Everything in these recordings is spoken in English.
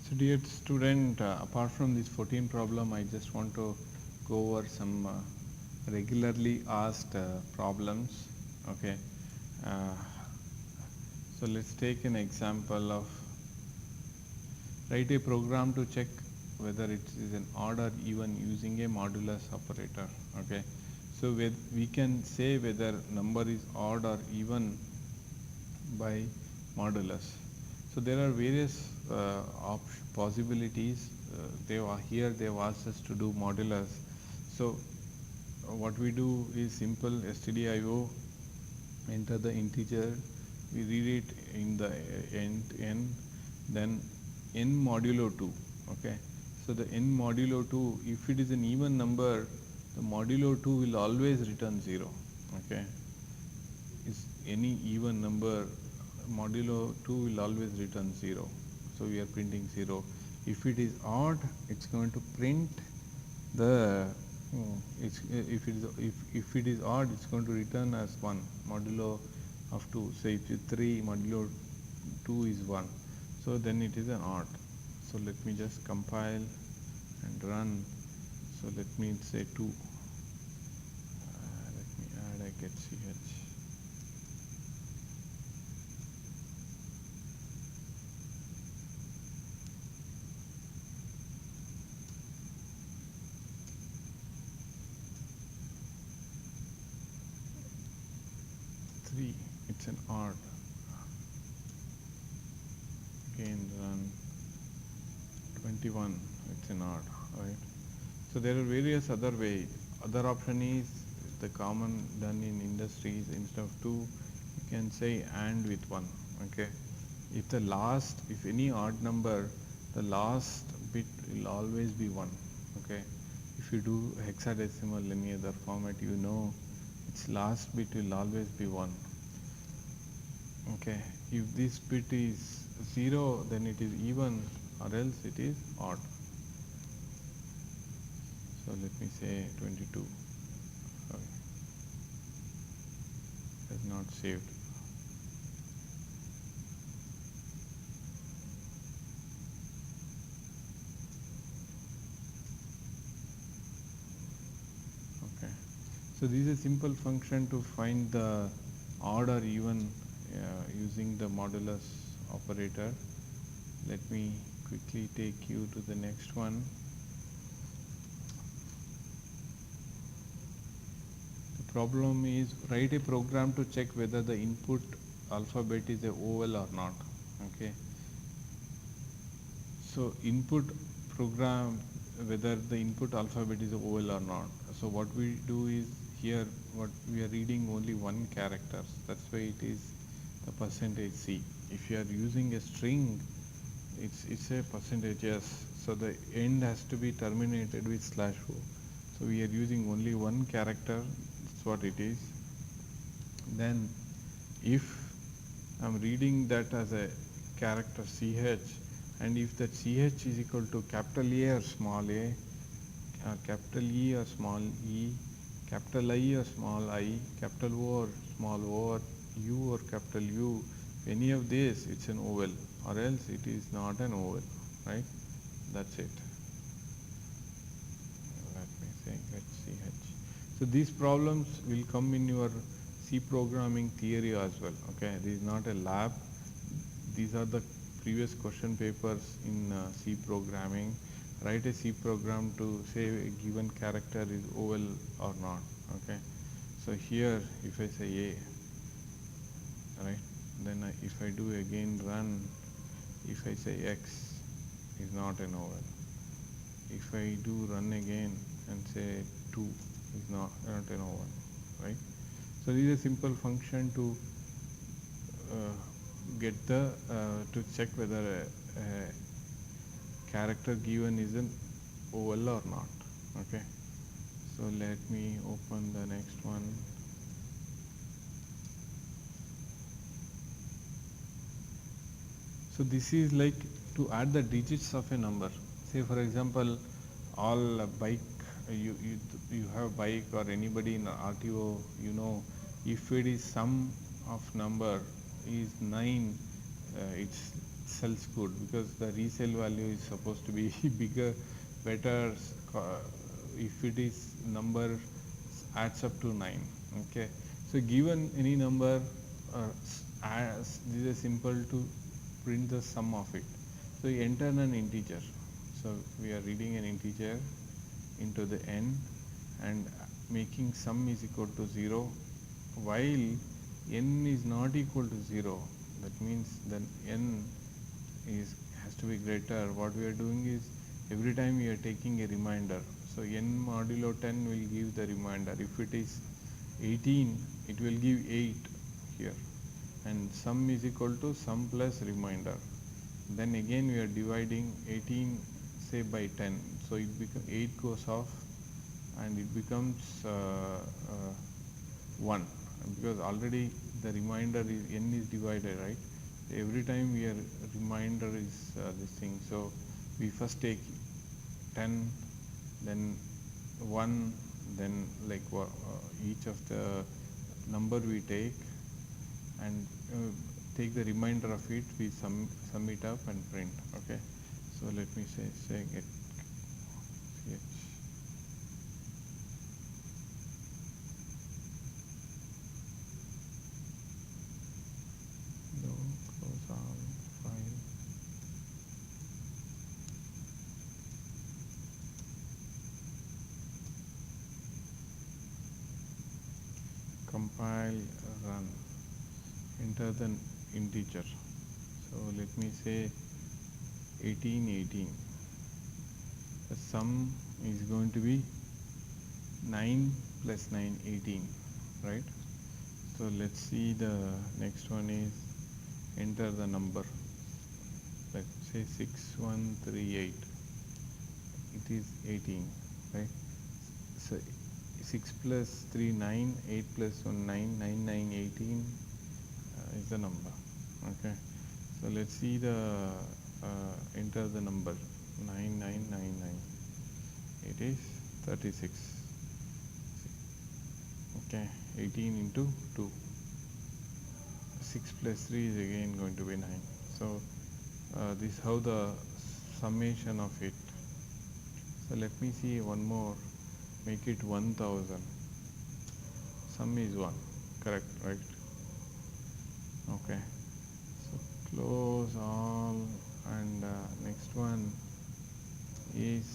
So dear student, apart from this 14 problem, I just want to go over some regularly asked problems. Okay. Uh, so let's take an example of write a program to check whether it is an odd or even using a modulus operator. Okay. So we can say whether number is odd or even by modulus. So there are various possibilities. Here they have asked us to do modulus. So what we do is simple stdio, enter the integer, we read it in the end n, then n modulo 2. Okay. So the n modulo 2, if it is an even number, the modulo 2 will always return 0. Okay. Is any even number, modulo 2 will always return 0. So we are printing 0. If it is odd, it's going to print the if it is odd, it's going to return as 1 modulo of 2. So if it's 3 modulo 2 is 1, so then it is an odd. So let me just compile and run. So let me say 2. Let me add a get ch. 3, it's an odd. Again run 21, it's an odd, right? So there are various other ways. Other option is the common done in industries. Instead of 2, you can say and with 1. Okay. If any odd number, the last bit will always be 1. Okay. If you do hexadecimal in any other format, you know its last bit will always be 1. Okay. If this bit is 0, then it is even, or else it is odd. So let me say 22. Sorry, it is not saved. Okay. So this is a simple function to find the odd or even using the modulus operator. Let me quickly take you to the next one. The problem is write a program to check whether the input alphabet is a vowel or not. Okay. So input program, whether the input alphabet is a vowel or not. So what we do is here what we are reading only one character. That's why it is the percentage %C. If you are using a string, it's a percentage %S. So the end has to be terminated with /o. So we are using only one character. That's what it is. Then if I'm reading that as a character CH, and if that CH is equal to capital A or small a, capital E or small e, capital I or small I, capital O or small o, or U or capital U, any of this, it's an vowel, or else it is not an vowel, right? That's it. Let me say let's see H. So these problems will come in your C programming theory as well. Okay, this is not a lab. These are the previous question papers in C programming. Write a C program to say a given character is vowel or not. Okay, so here if I say A, right, then if I do again run, if I say X is not an vowel. If I do run again and say 2 is not an vowel, right? So this is a simple function to get the to check whether a character given is an vowel or not. Okay, so let me open the next one. So this is like to add the digits of a number. Say for example, all bike you have bike or anybody in RTO, you know, if it is sum of number is 9, it's sells good, because the resale value is supposed to be bigger, better, if it is number adds up to 9. Okay, so given any number, this is simple to print the sum of it. So you enter an integer. So we are reading an integer into the n and making sum is equal to 0, while n is not equal to 0. That means then n has to be greater. What we are doing is, every time we are taking a reminder. So n modulo 10 will give the reminder. If it is 18, it will give 8 here, and sum is equal to sum plus reminder. Then again we are dividing 18 say by 10, so it 8 goes off and it becomes 1, because already the reminder is n is divided, right? Every time we are reminder is this thing. So we first take 10, then 1, then like each of the number we take, and take the remainder of it, we sum it up and print. Okay, so let me say get ch no close all file, compile, run, enter the integer. So let me say 18. The sum is going to be 9 plus 9, 18, right? So let's see, the next one is enter the number. Let's say 6138. It is 18, right? So 6 plus 3, 9, 8 plus 1, 9, 9, 9, 18 is the number. Okay, so let's see the enter the number 9999. It is 36. Okay, 18 into 2. 6 plus 3 is again going to be 9. So this is how the summation of it. So let me see one more. Make it 1000. Sum is 1. Correct, right? Okay. So close all, and next one is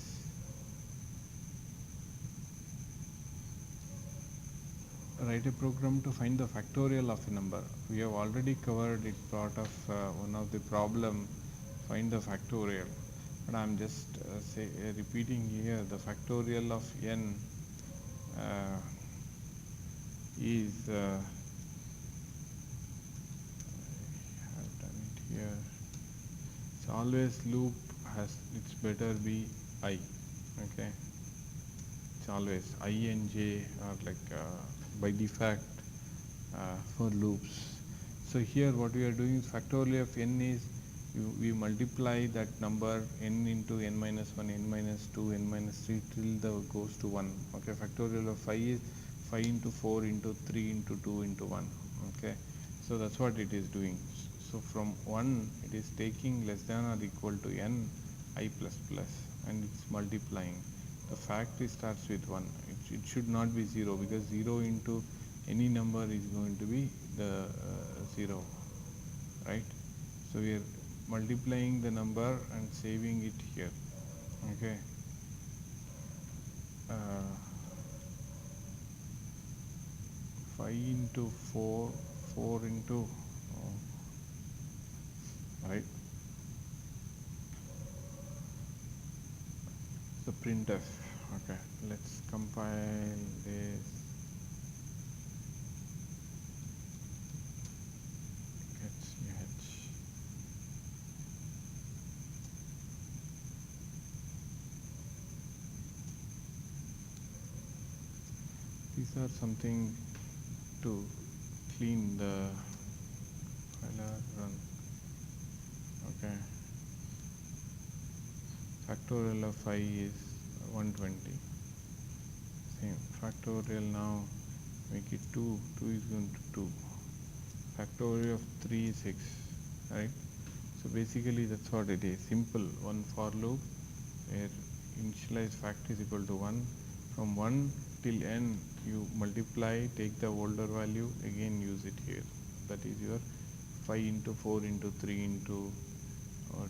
write a program to find the factorial of a number. We have already covered it, part of one of the problem, find the factorial. But I am just repeating here, the factorial of n is I have done it here. It's always loop has, it's better be I. Okay, it's always I and j are like by default for loops. So here what we are doing is factorial of n is, we multiply that number n into n minus 1, n minus 2, n minus 3 till the goes to 1. Okay, factorial of 5 is 5 into 4 into 3 into 2 into 1. Okay, so that's what it is doing. So from 1 it is taking less than or equal to n I plus plus, and it's multiplying. The factor starts with 1. It should not be 0, because 0 into any number is going to be the 0, right? So we are multiplying the number and saving it here. Okay, 5 into 4, 4 into right. So printf. Okay, let's compile this. These are something to clean the file run. Okay, factorial of 5 is 120. Same factorial, now make it 2. 2 is going to 2. Factorial of 3 is 6, right? So basically that's what it is, simple one for loop where initialize fact is equal to 1. From 1 till n you multiply, take the older value, again use it here. That is your 5 into 4 into 3 into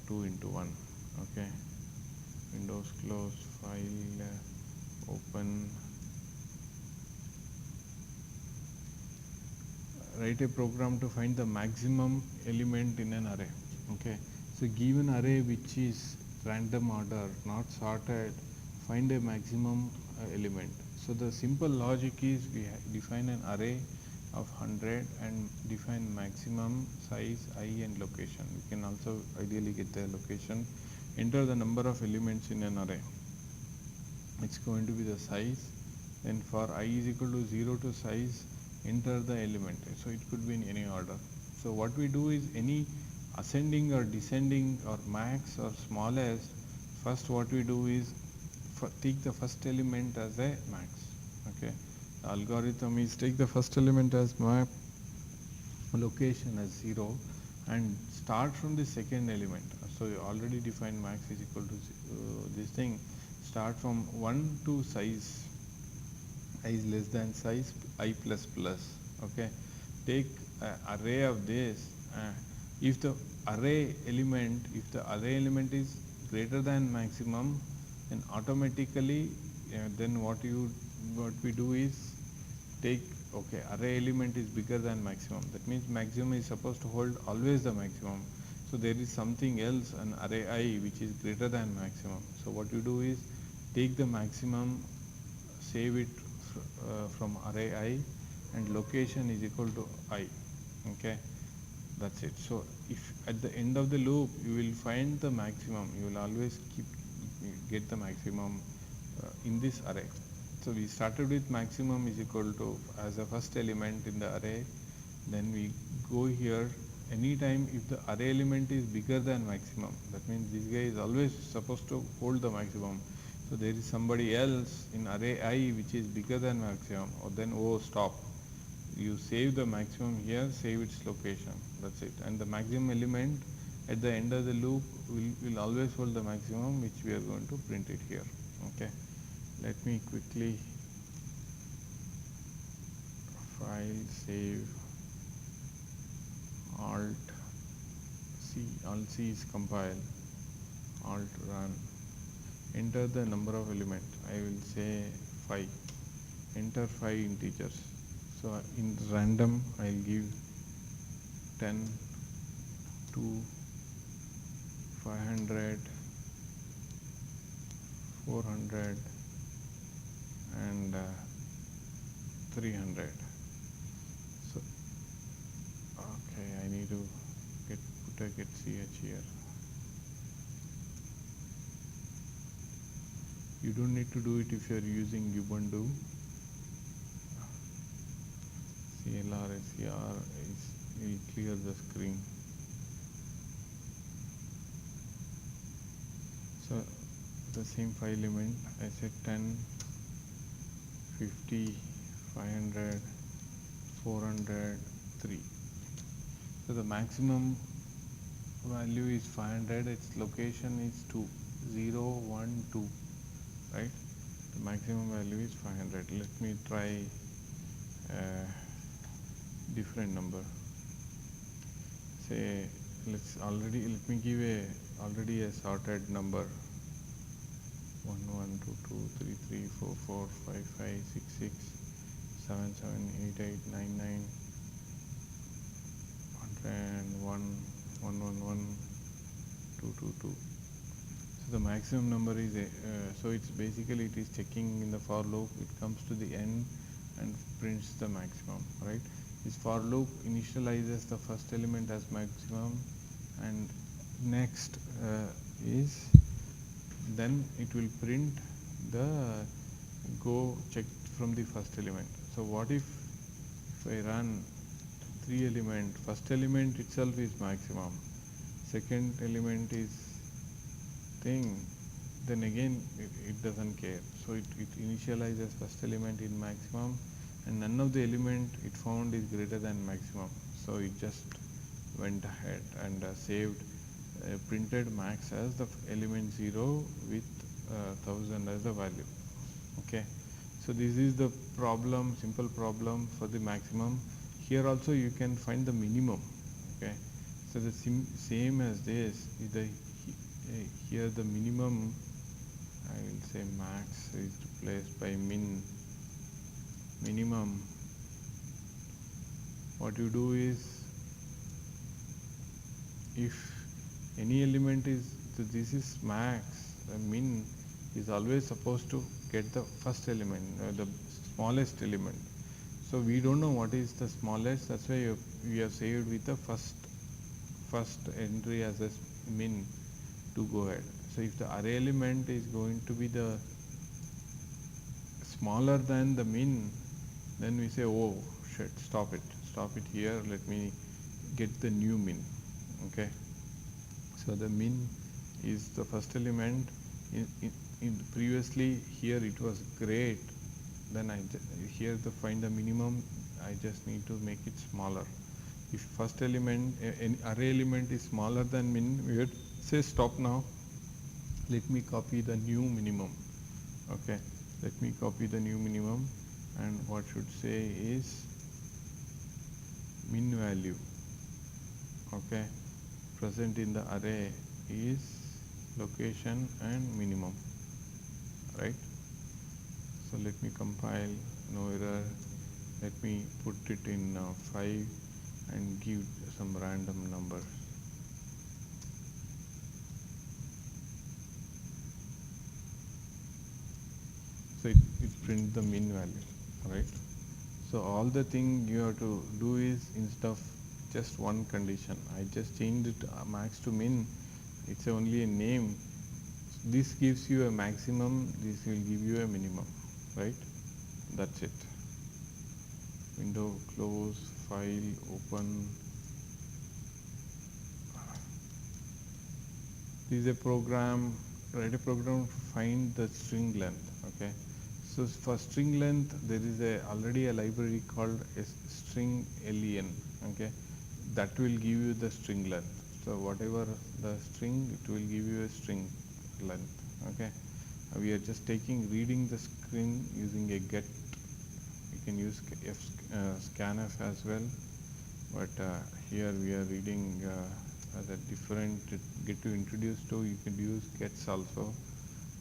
2 into 1. Okay, Windows close, file open. Write a program to find the maximum element in an array. Okay, so given array which is random order, not sorted, find a maximum element. So the simple logic is we define an array of 100 and define maximum size, I and location. We can also ideally get the location. Enter the number of elements in an array. It's going to be the size. Then for I is equal to 0 to size, enter the element. So it could be in any order. So what we do is any ascending or descending or max or smallest, first what we do is take the first element as a max. Okay, the algorithm is take the first element as map, location as 0, and start from the second element. So you already defined max is equal to this thing. Start from 1 to size, I is less than size, I plus plus. Okay, take array of this. If the array element is greater than maximum, then automatically then what we do is take, okay, array element is bigger than maximum. That means maximum is supposed to hold always the maximum. So there is something else, an array I, which is greater than maximum. So what you do is take the maximum, save it from array I, and location is equal to I. Okay, that's it. So if at the end of the loop you will find the maximum, you will always get the maximum in this array. So we started with maximum is equal to as the first element in the array. Then we go here, anytime if the array element is bigger than maximum, that means this guy is always supposed to hold the maximum. So there is somebody else in array I which is bigger than maximum, or then stop. You save the maximum here, save its location. That's it. And the maximum element at the end of the loop will always hold the maximum, which we are going to print it here. Okay. Let me quickly file, save, Alt C is compile, Alt run. Enter the number of elements. I will say 5. Enter 5 integers. So in random I will give 10, 2, 500, 400 and 300. So okay, I need to put a get ch here. You don't need to do it if you are using Ubuntu. CLR SCR will clear the screen. So the same file element, I said 10, 50, 500, 400, 3. So the maximum value is 500, its location is 2, 0, 1, 2, right? The maximum value is 500. Let me try different number. Say let me give already a sorted number. 1 1 2 2 3 3 4 4 5 5 6 6 7 7 8 8 9 9 101 111 222. So the maximum number is so it's basically it is checking in the for loop. It comes to the end and prints the maximum, right? This for loop initializes the first element as maximum, and next is then it will print the go check from the first element. So what if I run 3 element, first element itself is maximum, second element is thing, then again it doesn't care. So it initializes first element in maximum, and none of the element it found is greater than maximum. So it just went ahead and saved printed max as the element 0 with 1000 as the value. Okay, so this is the problem, simple problem for the maximum. Here also you can find the minimum. Okay, so the same as this is the here the minimum, I will say max is replaced by minimum. What you do is, if any element is, so this is max, min is always supposed to get the first element, the smallest element. So we don't know what is the smallest, that's why we have saved with the first entry as a min to go ahead. So if the array element is going to be the smaller than the min, then we say, oh shit, stop it here, let me get the new min. Okay, so the min is the first element. In previously here it was great, then here to find the minimum I just need to make it smaller. If first element, an array element is smaller than min, we would say stop now, let me copy the new minimum. Okay, let me copy the new minimum, and what should say is min value, okay, present in the array is location and minimum, right? So let me compile, no error, let me put it in 5 and give some random numbers. So it prints the min value, right? So all the thing you have to do is, instead of just one condition, I just changed it max to min, it's only a name. This gives you a maximum, this will give you a minimum, right? That's it. Window close, file open. This is a program, write a program to find the string length. Okay, so for string length there is already a library called string len. Okay, that will give you the string length. So whatever the string, it will give you a string length. Okay, we are just reading the string using a get. You can use scanf as well, but here we are reading as a different get to introduce to. You can use gets also,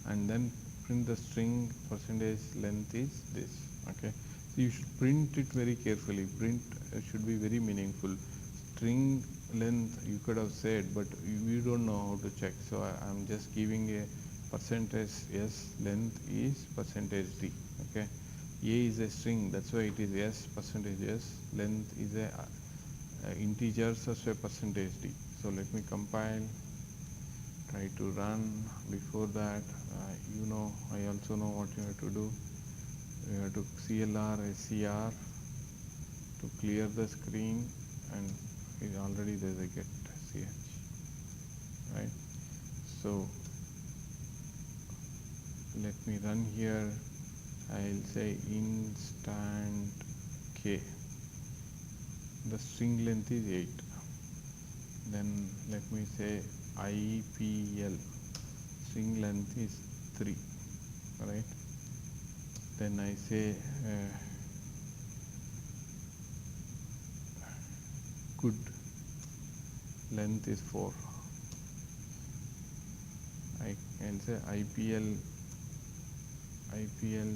and then print the string percentage length is this. Okay, so you should print it very carefully. Print should be very meaningful. String length you could have said, but we don't know how to check, so I'm just giving a percentage s, length is percentage d. Okay, a is a string, that's why it is s percentage s, length is a integer, such a percentage d. So let me compile, try to run. Before that, I also know what you have to do. You have to clr scr to clear the screen, and already there's a get ch, right? So let me run here. I'll say instant k, the string length is 8. Then let me say IPL, string length is 3, right? Then I say good, length is 4. I'll say IPL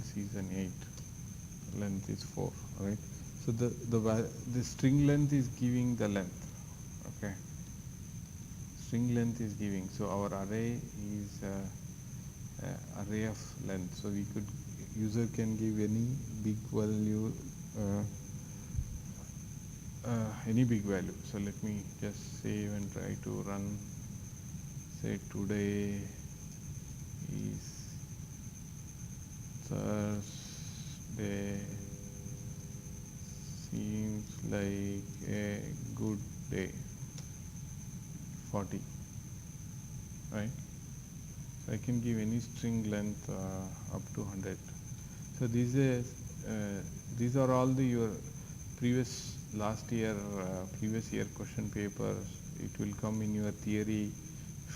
season 8, length is 4, right? So the string length is giving the length. Okay, string length is giving, so our array is array of length, so user can give any big value, any big value. So let me just save and try to run. Say today is Thursday, seems like a good day, 40, right? So I can give any string length up to 100. So these are all your previous year question papers. It will come in your theory.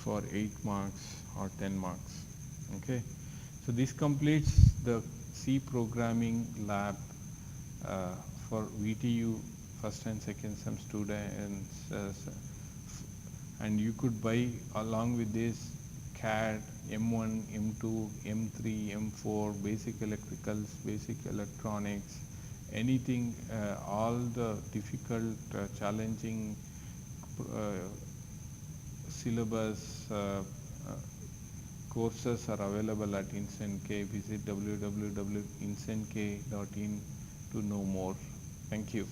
for 8 marks or 10 marks. Okay, so this completes the C programming lab uh, for VTU first and second sem students, and you could buy along with this CAD, M1, M2, M3, M4, basic electricals, basic electronics, anything, all the difficult, challenging uh, syllabus courses are available at InstantK. Visit www.instantk.in to know more. Thank you.